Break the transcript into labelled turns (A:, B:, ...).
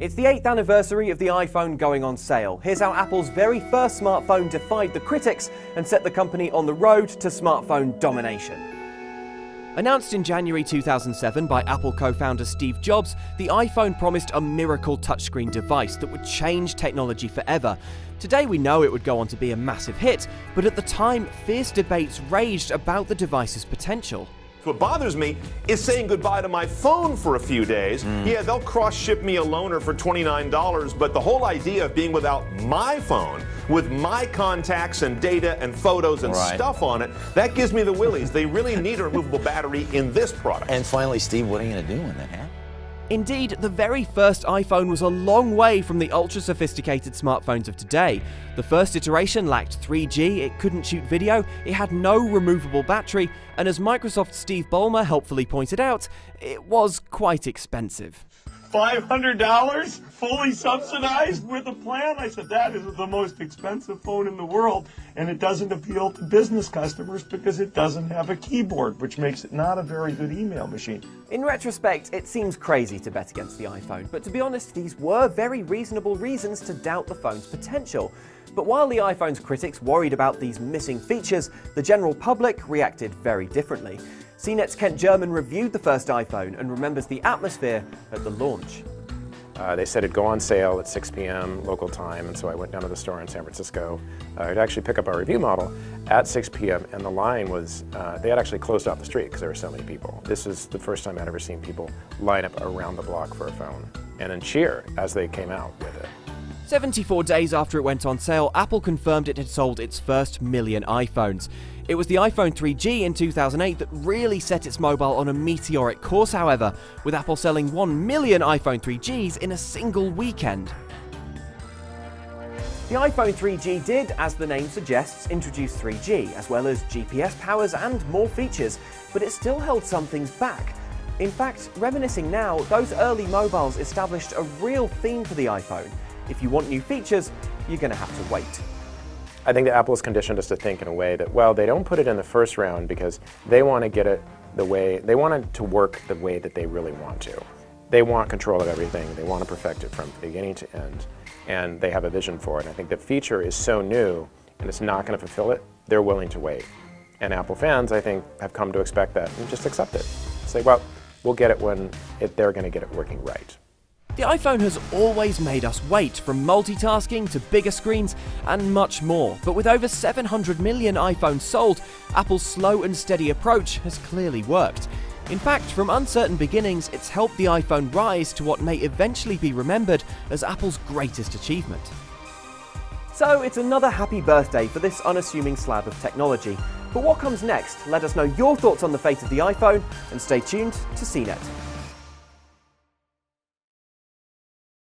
A: It's the 8th anniversary of the iPhone going on sale. Here's how Apple's very first smartphone defied the critics and set the company on the road to smartphone domination. Announced in January 2007 by Apple co-founder Steve Jobs, the iPhone promised a miracle touchscreen device that would change technology forever. Today we know it would go on to be a massive hit, but at the time, fierce debates raged about the device's potential.
B: What bothers me is saying goodbye to my phone for a few days. Yeah, they'll cross-ship me a loaner for $29, but the whole idea of being without my phone, with my contacts and data and photos and stuff on it, that gives me the willies. They really need a removable battery in this product.
C: And finally, Steve, what are you going to do when that happens?
A: Indeed, the very first iPhone was a long way from the ultra-sophisticated smartphones of today. The first iteration lacked 3G, it couldn't shoot video, it had no removable battery, and as Microsoft's Steve Ballmer helpfully pointed out, it was quite expensive.
D: $500 fully subsidized with a plan? I said, that is the most expensive phone in the world, and it doesn't appeal to business customers because it doesn't have a keyboard, which makes it not a very good email machine.
A: In retrospect, it seems crazy to bet against the iPhone, but to be honest, these were very reasonable reasons to doubt the phone's potential. But while the iPhone's critics worried about these missing features, the general public reacted very differently. CNET's Kent German reviewed the first iPhone and remembers the atmosphere at the launch.
E: They said it'd go on sale at 6 p.m. local time, and so I went down to the store in San Francisco to actually pick up our review model at 6 p.m. and the line was, they had actually closed off the street because there were so many people. This is the first time I'd ever seen people line up around the block for a phone and then cheer as they came out with it.
A: 74 days after it went on sale, Apple confirmed it had sold its first million iPhones. It was the iPhone 3G in 2008 that really set its mobile on a meteoric course, however, with Apple selling 1 million iPhone 3Gs in a single weekend. The iPhone 3G did, as the name suggests, introduce 3G, as well as GPS powers and more features, but it still held some things back. In fact, reminiscing now, those early mobiles established a real theme for the iPhone. If you want new features, you're going to have to wait.
E: I think that Apple has conditioned us to think in a way that, well, they don't put it in the first round because they want to get it the way, they want it to work the way that they really want to. They want control of everything, they want to perfect it from beginning to end, and they have a vision for it. And I think the feature is so new and it's not going to fulfill it, they're willing to wait. And Apple fans, I think, have come to expect that and just accept it. Say, well, we'll get it when they're going to get it working right.
A: The iPhone has always made us wait, from multitasking to bigger screens and much more. But with over 700 million iPhones sold, Apple's slow and steady approach has clearly worked. In fact, from uncertain beginnings, it's helped the iPhone rise to what may eventually be remembered as Apple's greatest achievement. So it's another happy birthday for this unassuming slab of technology. But what comes next? Let us know your thoughts on the fate of the iPhone and stay tuned to CNET.